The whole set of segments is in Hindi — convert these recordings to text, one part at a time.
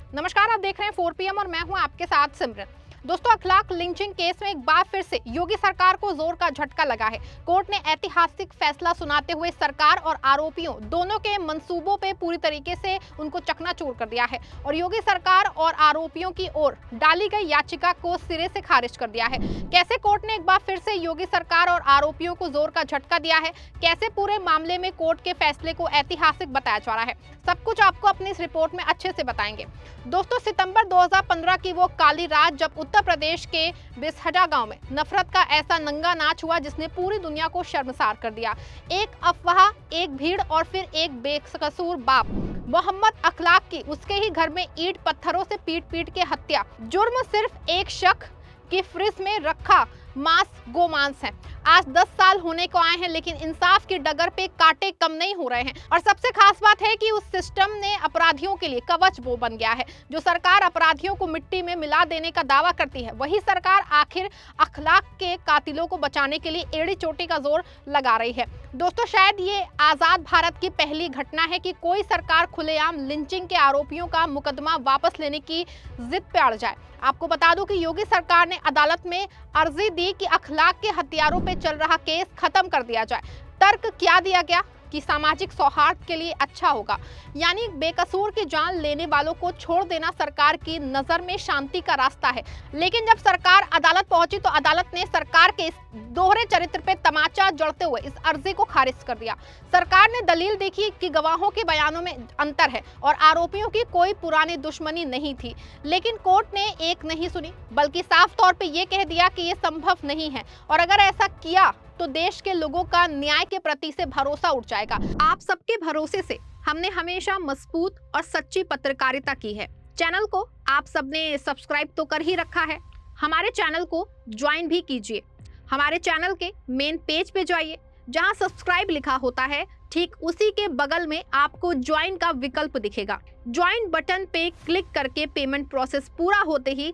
नमस्कार, आप देख रहे हैं 4 PM और मैं हूं आपके साथ सिमरन। दोस्तों, अखलाक लिंचिंग केस में एक बार फिर से योगी सरकार को जोर का झटका लगा है। कोर्ट ने ऐतिहासिक फैसला सुनाते हुए सरकार और आरोपियों दोनों के मंसूबों पे पूरी तरीके से उनको चकनाचूर कर दिया है और योगी सरकार और आरोपियों की ओर डाली गई याचिका को सिरे से खारिज कर दिया है। कैसे कोर्ट ने एक बार फिर से योगी सरकार और आरोपियों को जोर का झटका दिया है, कैसे पूरे मामले में कोर्ट के फैसले को ऐतिहासिक बताया जा रहा है, सब कुछ आपको अपनी इस रिपोर्ट में अच्छे से बताएंगे। दोस्तों, सितंबर 2015 की वो काली रात जब उत्तर प्रदेश के बिसहटा गांव में नफरत का ऐसा नंगा नाच हुआ जिसने पूरी दुनिया को शर्मसार कर दिया। एक अफवाह, एक भीड़ और फिर एक बेकसूर बाप मोहम्मद अखलाक की उसके ही घर में ईंट पत्थरों से पीट के हत्या। जुर्म सिर्फ एक शख्स की फ्रिज में रखा मांस गोमांस है। आज 10 साल होने को आए हैं, लेकिन इंसाफ की डगर पे कांटे कम नहीं हो रहे हैं। और सबसे खास बात है कि उस सिस्टम ने अपराधियों के लिए कवच वो बन गया है। जो सरकार अपराधियों को मिट्टी में मिला देने का दावा करती है, वही सरकार आखिर अखलाक के कातिलों को बचाने के लिए एड़ी चोटी का जोर लगा रही है। दोस्तों, शायद ये आजाद भारत की पहली घटना है कि कोई सरकार खुलेआम लिंचिंग के आरोपियों का मुकदमा वापस लेने की जिद पे अड़ जाए। आपको बता दूं कि योगी सरकार ने अदालत में अर्जी दी कि अखलाक के हत्यारों पे चल रहा केस खत्म कर दिया जाए। तर्क क्या दिया गया कि सामाजिक सौहार्द के लिए अच्छा होगा, यानी बेकसूर की जान लेने वालों को छोड़ देना सरकार की नजर में शांति का रास्ता है। लेकिन जब सरकार अदालत पहुंची तो अदालत ने सरकार के इस दोहरे चरित्र पे तमाचा जड़ते हुए इस अर्जी को खारिज कर दिया। सरकार ने दलील देखी कि गवाहों के बयानों में अंतर है और आरोपियों की कोई पुरानी दुश्मनी नहीं थी। लेकिन कोर्ट ने एक नहीं सुनी, बल्कि साफ तौर पे ये कह दिया कि ये संभव नहीं है और अगर ऐसा किया तो देश के लोगों का न्याय के प्रति से भरोसा उठ जाएगा। आप सबके भरोसे से हमने हमेशा मजबूत और सच्ची पत्रकारिता की है। चैनल को आप सबने सब्सक्राइब तो कर ही रखा है, हमारे चैनल को ज्वाइन भी कीजिए। हमारे चैनल के मेन पेज पे जाइए, जहां सब्सक्राइब लिखा होता है ठीक उसी के बगल में आपको ज्वाइन का विकल्प दिखेगा। ज्वाइन बटन पे क्लिक करके पेमेंट प्रोसेस पूरा होते ही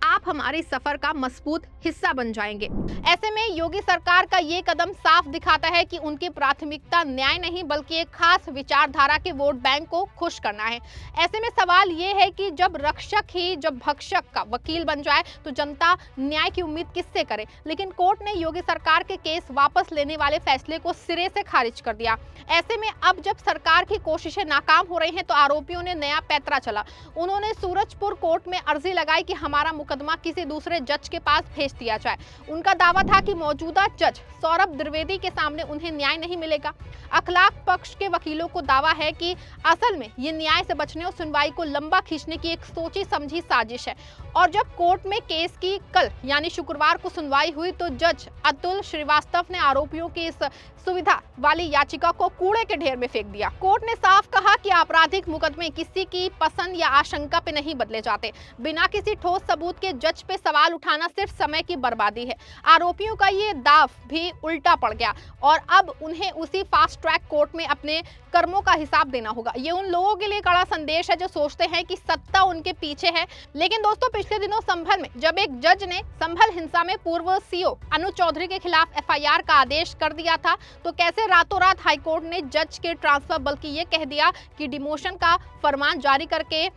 आप हमारे सफर का मजबूत हिस्सा बन जाएंगे। ऐसे में योगी सरकार का ये कदम साफ दिखाता है कि उनकी प्राथमिकता न्याय नहीं बल्कि एक खास विचारधारा के वोट बैंक को खुश करना है। ऐसे में सवाल ये है कि जब रक्षक ही जब भक्षक का वकील बन जाए तो जनता न्याय की उम्मीद किससे करे। लेकिन कोर्ट ने योगी सरकार के केस वापस लेने वाले फैसले को सिरे से खारिज कर दिया। ऐसे में अब जब सरकार की कोशिशें नाकाम हो रही हैं तो आरोपियों ने नया पैंतरा चला। उन्होंने सूरजपुर कोर्ट में अर्जी लगाई कि हमारा मुकदमा किसी दूसरे जज के पास भेज दिया जाए। उनका दावा था कि मौजूदा जज सौरभ द्विवेदी के सामने उन्हें न्याय नहीं मिलेगा। अखलाक पक्ष के वकीलों को दावा है कि असल में ये न्याय से बचने और सुनवाई को लंबा खींचने की एक सोची समझी साजिश है। और जब कोर्ट में केस की कल यानी शुक्रवार को सुनवाई हुई तो जज अतुल श्रीवास्तव ने आरोपियों की इस सुविधा वाली याचिका को कूड़े के ढेर में फेंक दिया। कोर्ट ने साफ कहा कि आपराधिक मुकदमे किसी की पसंद या आशंका पे नहीं बदले जाते। बिना किसी ठोस सबूत के जज पे सवाल उठाना सिर्फ समय की बर्बादी है। आरोपियों का ये दाव भी उल्टा पड़ गया और अब उन्हें उसी फास्ट ट्रैक कोर्ट में अपने कर्मों का हिसाब देना होगा। ये उन लोगों के लिए कड़ा संदेश है जो सोचते हैं कि सत्ता उनके पीछे है। लेकिन दोस्तों, पिछले दिनों संभल में जब एक जज ने संभल हिंसा में पूर्व सीओ अनु चौधरी के खिलाफ FIR का आदेश कर दिया था, तो कैसे रातों रात हाईकोर्ट ने जज के ट्रांसफर बल्कि ये कह दिया कि डिमोशन का फरमान जारी करके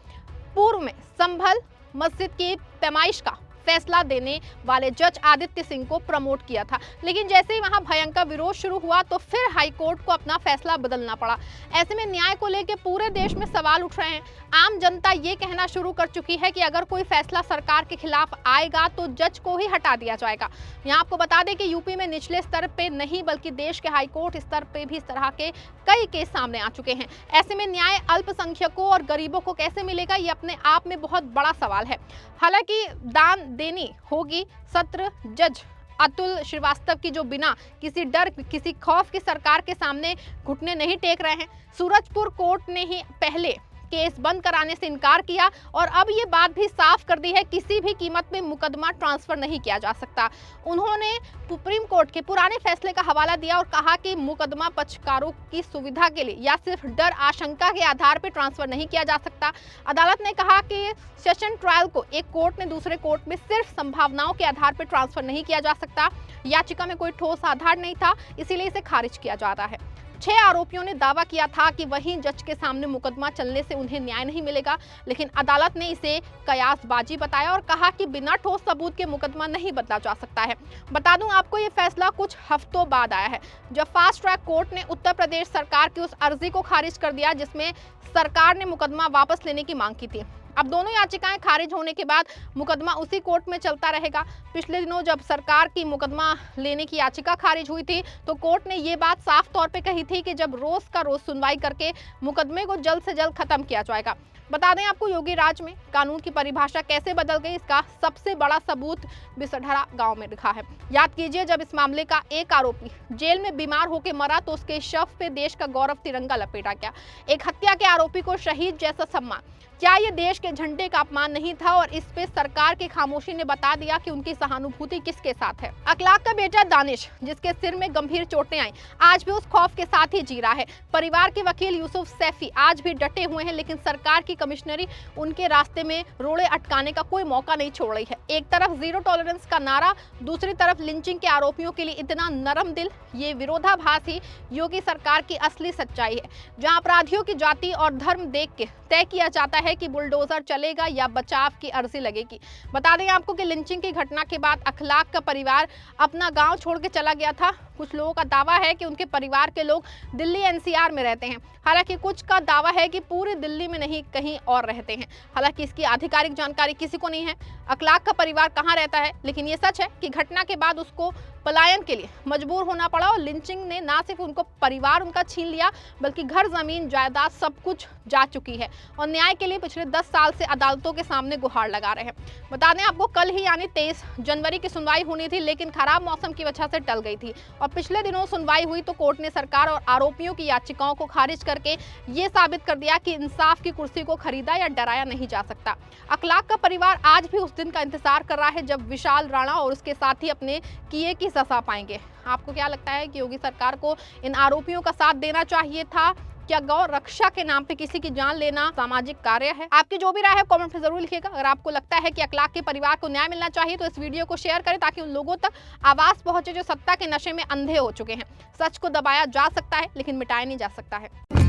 पूर्व में संभल मस्जिद की पैमाइश का फैसला देने वाले जज आदित्य सिंह को प्रमोट किया था। लेकिन जैसे ही वहां भयंकर विरोध शुरू हुआ तो फिर हाईकोर्ट को अपना फैसला बदलना पड़ा। ऐसे में न्याय को लेकर पूरे देश में सवाल उठ रहे हैं। आम जनता ये कहना शुरू कर चुकी है कि अगर कोई फैसला सरकार के खिलाफ आएगा तो जज को ही हटा दिया जाएगा। यहाँ आपको बता दें कि यूपी में निचले स्तर पे नहीं बल्कि देश के हाईकोर्ट स्तर पे भी इस तरह के कई केस सामने आ चुके हैं। ऐसे में न्याय अल्पसंख्यकों और गरीबों को कैसे मिलेगा, ये अपने आप में बहुत बड़ा सवाल है। हालांकि दान देनी होगी सत्र जज अतुल श्रीवास्तव की, जो बिना किसी डर किसी खौफ की सरकार के सामने घुटने नहीं टेक रहे हैं। सूरजपुर कोर्ट ने ही पहले केस बंद कराने से इनकार किया और अब ये बात भी साफ कर दी है किसी भी कीमत में मुकदमा ट्रांसफर नहीं किया जा सकता। उन्होंने सुप्रीम कोर्ट के पुराने फैसले का हवाला दिया और कहा कि मुकदमा पक्षकारों की सुविधा के लिए या सिर्फ डर आशंका के आधार पर ट्रांसफर नहीं किया जा सकता। अदालत ने कहा कि सेशन ट्रायल को एक कोर्ट ने दूसरे कोर्ट में सिर्फ संभावनाओं के आधार पर ट्रांसफर नहीं किया जा सकता। याचिका में कोई ठोस आधार नहीं था, इसीलिए इसे खारिज किया जा रहा है। 6 आरोपियों ने दावा किया था कि वहीं जज के सामने मुकदमा चलने से उन्हें न्याय नहीं मिलेगा, लेकिन अदालत ने इसे कयासबाजी बताया और कहा कि बिना ठोस सबूत के मुकदमा नहीं बदला जा सकता है। बता दूं आपको, ये फैसला कुछ हफ्तों बाद आया है, जब फास्ट ट्रैक कोर्ट ने उत्तर प्रदेश सरकार की उस अर्जी को खारिज कर दिया जिसमें सरकार ने मुकदमा वापस लेने की मांग की थी। अब दोनों याचिकाएं खारिज होने के बाद मुकदमा उसी कोर्ट में चलता रहेगा। पिछले दिनों जब सरकार की मुकदमा लेने की याचिका खारिज हुई थी, तो कोर्ट ने ये बात साफ तौर पे कही थी कि जब रोज का रोज सुनवाई करके मुकदमे को जल्द से जल्द खत्म किया जाएगा। बता दें आपको, योगी राज में कानून की परिभाषा कैसे बदल गई, इसका सबसे बड़ा सबूत बिसढ़ा गांव में दिखा है। याद कीजिए, जब इस मामले का एक आरोपी जेल में बीमार होकर मरा तो उसके शव पे देश का गौरव तिरंगा लपेटा गया। एक हत्या के आरोपी को शहीद जैसा सम्मान, क्या ये देश के झंडे का अपमान नहीं था? और इस पे सरकार की खामोशी ने बता दिया कि उनकी सहानुभूति किसके साथ है। अखलाक का बेटा दानिश, जिसके सिर में गंभीर चोटें आई, आज भी उस खौफ के साथ ही जी रहा है। परिवार के वकील यूसुफ सैफी आज भी डटे हुए हैं, लेकिन सरकार की कमिश्नरी उनके रास्ते में रोड़े अटकाने का कोई मौका नहीं छोड़ रही है। एक तरफ जीरो टॉलरेंस का नारा, दूसरी तरफ लिंचिंग के आरोपियों के लिए इतना नरम दिल। ये विरोधाभास ही योगी सरकार की असली सच्चाई है, जहां अपराधियों की जाति और धर्म देख के तय किया जाता है कि बुलडोजर चलेगा या बचाव की अर्जी लगेगी। बता दें आपको कि लिंचिंग की घटना के बाद अखलाक का परिवार अपना गांव छोड़ के चला गया था। कुछ लोगों का दावा है कि उनके परिवार के लोग दिल्ली एनसीआर में रहते हैं, हालांकि कुछ का दावा है कि पूरी दिल्ली में नहीं, कहीं और रहते हैं। हालांकि इसकी आधिकारिक जानकारी किसी को नहीं है अखलाक का परिवार कहां रहता है, लेकिन ये सच है कि घटना के बाद उसको पलायन के लिए मजबूर होना पड़ा और लिंचिंग ने ना सिर्फ उनको परिवार उनका छीन लिया, बल्कि घर जमीन जायदाद सब कुछ जा चुकी है और न्याय के लिए पिछले 10 साल से अदालतों के सामने गुहार लगा रहे हैं। बता दें आपको, कल ही यानी 23 जनवरी की सुनवाई होनी थी, लेकिन खराब मौसम की वजह से टल गई थी और पिछले दिनों सुनवाई हुई तो कोर्ट ने सरकार और आरोपियों की याचिकाओं को खारिज करके ये साबित कर दिया कि इंसाफ की कुर्सी को खरीदा या डराया नहीं जा सकता। अखलाक का परिवार आज भी उस दिन का इंतजार कर रहा है जब विशाल राणा और उसके साथी अपने किए की सजा पाएंगे। आपको क्या लगता है कि योगी सरकार को इन आरोपियों का साथ देना चाहिए था? क्या गौ रक्षा के नाम पे किसी की जान लेना सामाजिक कार्य है? आपकी जो भी राय है कमेंट में जरूर लिखिएगा। अगर आपको लगता है कि अखलाक के परिवार को न्याय मिलना चाहिए तो इस वीडियो को शेयर करें ताकि उन लोगों तक आवाज पहुंचे जो सत्ता के नशे में अंधे हो चुके हैं। सच को दबाया जा सकता है लेकिन मिटाया नहीं जा सकता है।